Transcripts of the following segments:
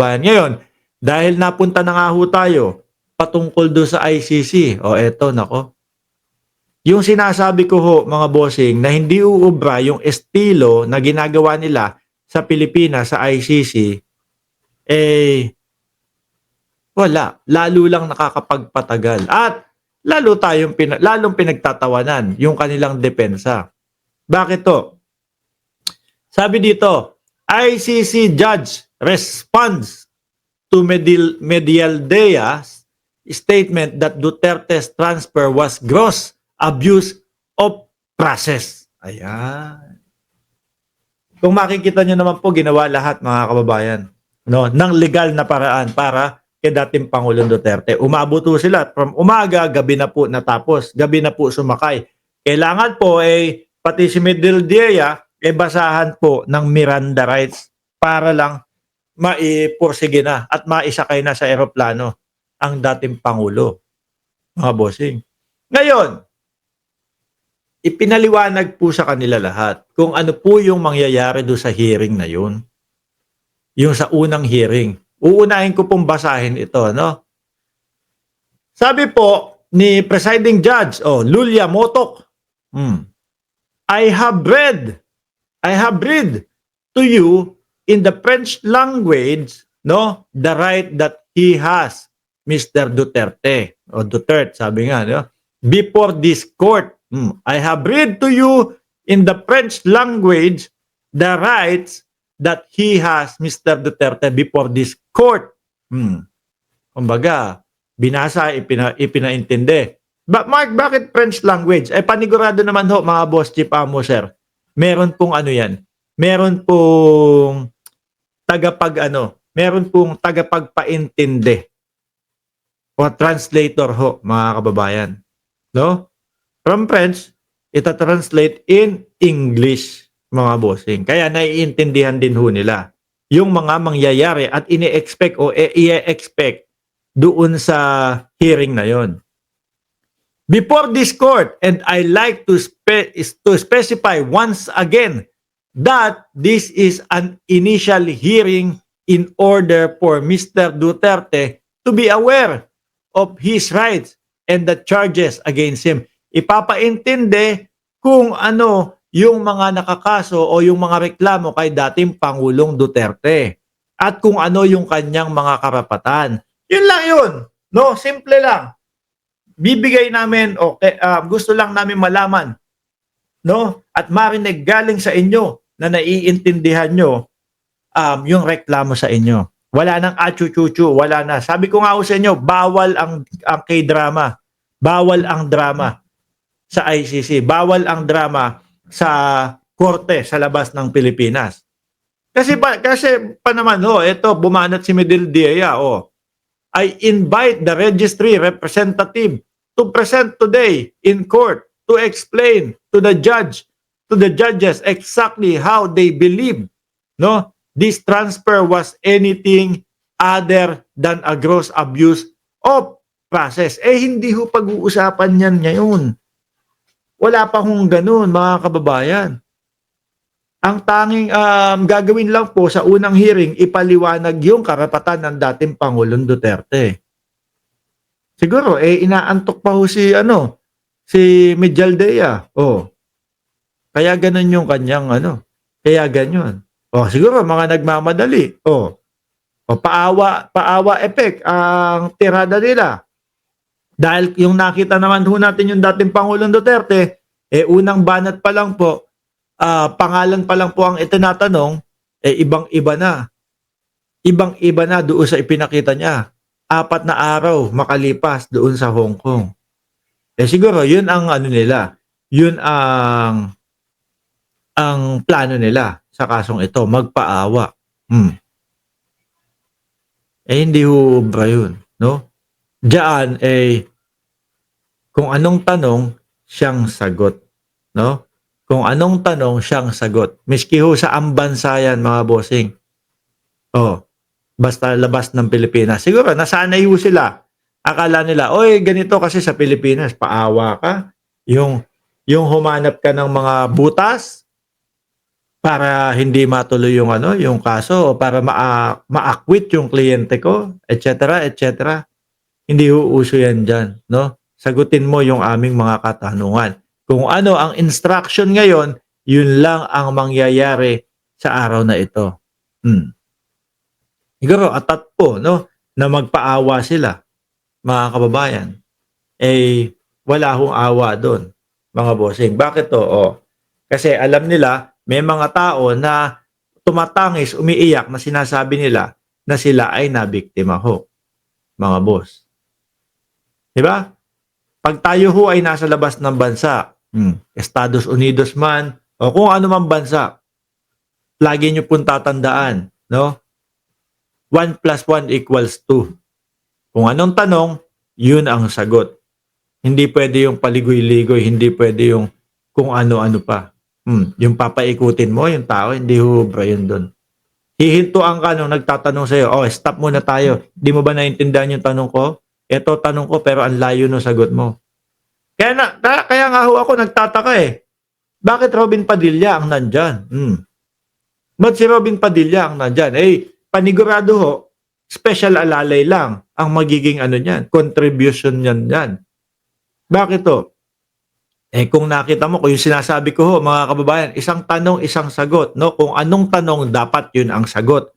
bayan. Ngayon, dahil napunta na nga ho tayo patungkol do sa ICC, o eto, nako. Yung sinasabi ko ho, mga bossing, na hindi uubra yung estilo na ginagawa nila sa Pilipinas, sa ICC, eh, wala. Lalo lang nakakapagpatagal. At lalong pinagtatawanan yung kanilang depensa. Bakit to? Sabi dito, ICC judge responds to Medialdea's statement that Duterte's transfer was gross abuse of process. Ayan. Kung makikita nyo naman po, ginawa lahat, mga kababayan, no, ng legal na paraan para kay dating Pangulong Duterte. Umabot po sila from umaga, gabi na po natapos, gabi na po sumakay. Kailangan po pati si Medialdea basahan po ng Miranda rights para lang maipursige na at maisakay na sa eroplano ang dating Pangulo, mga bossing. Ngayon, ipinaliwanag po sa kanila lahat kung ano po yung mangyayari do sa hearing na yun. Yung sa unang hearing. Uunahin ko pong basahin ito, no? Sabi po ni Presiding Judge, Lulia Motok, I have read to you in the French language, no, the right that he has, Mr. Duterte, o Duterte, sabi nga, no, before this court. I have read to you in the French language the rights that he has, Mr. Duterte, before this court. Kumbaga, binasa, ipinaintindi. Mark, bakit French language? Panigurado naman ho, mga boss, chief amo, sir. Meron pong ano yan. Meron pong meron pong tagapagpaintindi. O translator ho, mga kababayan. No? From French, ita-translate in English, mga bossing. Kaya naiintindihan din ho nila yung mga mangyayari at ini-expect o i-expect doon sa hearing na yon. Before this court, and I like to specify once again that this is an initial hearing in order for Mr. Duterte to be aware of his rights and the charges against him. Ipapaintindi kung ano yung mga nakakaso o yung mga reklamo kay dating Pangulong Duterte at kung ano yung kanyang mga karapatan. Yun lang yun. No, simple lang. Bibigay namin, gusto lang namin malaman, no, at marinig galing sa inyo na naiintindihan nyo yung reklamo sa inyo. Wala nang achu-chuchu, wala na. Sabi ko nga sa inyo, bawal ang K-drama. Bawal ang drama sa ICC. Bawal ang drama sa korte sa labas ng Pilipinas. Kasi pa naman ito bumanat si Medialdea, I invite the registry representative to present today in court to explain to the judges exactly how they believe, no, this transfer was anything other than a gross abuse of process. Hindi ho pag-uusapan yan ngayon. Wala pa hong ganun, mga kababayan. Ang tanging gagawin lang po sa unang hearing, ipaliwanag yung karapatan ng dating Pangulong Duterte. Siguro, inaantok pa ho si Medialdea. Kaya ganun yung kanyang, kaya ganyan. Siguro, mga nagmamadali. Paawa effect ang tirada nila. Dahil yung nakita naman ho natin yung dating Pangulong Duterte, unang banat pa lang po, pangalan pa lang po ang itinatanong, ibang-iba na. Ibang-iba na doon sa ipinakita niya. 4 na araw makalipas doon sa Hong Kong. Siguro, yun ang nila. Yun ang plano nila sa kasong ito, magpaawa. Hindi ho ba yun, no? Diyan, kung anong tanong, siyang sagot, no? Kung anong tanong, siyang sagot. Miski ho sa ambansayan, mga bossing. Basta labas ng Pilipinas. Siguro, nasanay ho sila. Akala nila, ganito kasi sa Pilipinas, paawa ka. Yung humanap ka ng mga butas, para hindi matuloy yung ano, yung kaso o para ma-acquit yung kliyente ko, et cetera. Hindi uuso yan diyan, 'no? Sagutin mo yung aming mga katanungan. Kung ano ang instruction ngayon, yun lang ang mangyayari sa araw na ito. Hmm. Siguro atat po, 'no, na magpaawa sila, mga kababayan. Eh, wala hong awa dun, mga bossing. Bakit 'to? Oh, kasi alam nila may mga tao na tumatangis, umiiyak na sinasabi nila na sila ay nabiktima ho, mga boss. 'Di ba? 'Pag tayo ho ay nasa labas ng bansa, Estados Unidos man o kung ano mang bansa, lagi niyo pong tatandaan, 'no, 1+1 = 2. Kung anong tanong, yun ang sagot. Hindi puwede yung paligoy-ligoy, hindi puwede yung kung ano-ano pa. Yung papaikutin mo yung tao, hindi huhubra yun dun. Hihintuan ka nung nagtatanong sa'yo, "Oh, stop muna tayo. Di mo ba naintindihan yung tanong ko? Eto tanong ko pero ang layo nung sagot mo." Kaya nga ho ako nagtataka, eh. Bakit Robin Padilla ang nandiyan? Ba't si Robin Padilla ang nandiyan? Eh, panigurado ho, special alalay lang ang magiging ano niyan, contribution niyan diyan. Bakit ho? Eh, kung nakita mo kung yung sinasabi ko ho mga kababayan, isang tanong, isang sagot, 'no? Kung anong tanong dapat yun ang sagot.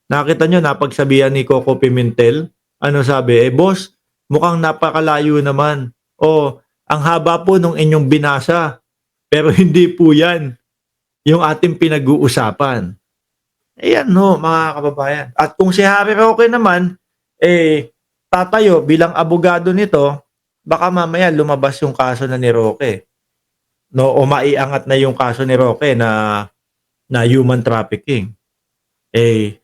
Nakita niyo napagsabihan ni Coco Pimentel, ano sabi, "Eh, boss, mukhang napakalayo naman. O, ang haba po nung inyong binasa, pero hindi po 'yan yung ating pinag-uusapan." Ayan ho, mga kababayan. At kung si Harry Roque naman, eh, tatayo bilang abogado nito, baka mamaya lumabas yung kaso na ni Roque, 'no, o maiangat na yung kaso ni Roque na human trafficking. Eh,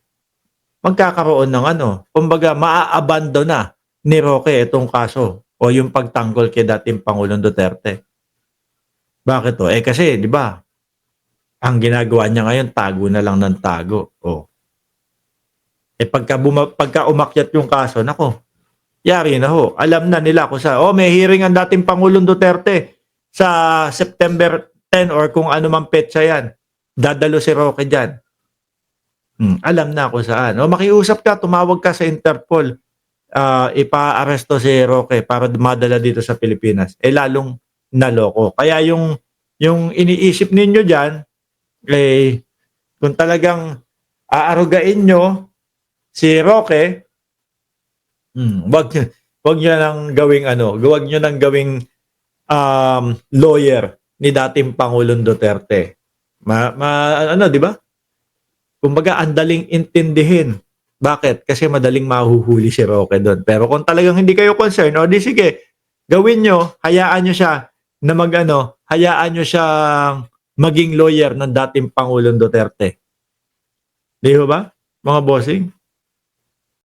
magkakaroon ng ano, kumbaga maa-abandon na ni Roque itong kaso o yung pagtanggol kay dating Pangulong Duterte. Bakit 'to? Eh, kasi 'di ba, ang ginagawa niya ngayon tago na lang ng tago, oh. Eh, pagka umakyat yung kaso, naku, yari na ho. Alam na nila kung sa may hearing ang dating Pangulong Duterte sa September 10 or kung ano mang petsa 'yan. Dadalo si Roque diyan. Alam na kung saan. O makiusap ka, tumawag ka sa Interpol, ipaaresto si Roque para madala dito sa Pilipinas. Eh, lalong naloko. Kaya yung iniisip ninyo diyan, eh, kung talagang aarugain niyo si Roque, wag niyo nang gawing ano, wag niyo nang gawing lawyer ni dating Pangulong Duterte. Ano, 'di ba? Kumbaga ang daling intindihin. Bakit? Kasi madaling mahuhuli si Roque do'n. Pero kung talagang hindi kayo concerned, o di sige, gawin niyo, hayaan niyo siya na mag-ano, hayaan niyo siyang maging lawyer ng dating Pangulong Duterte. 'Di ho ba, mga bossing?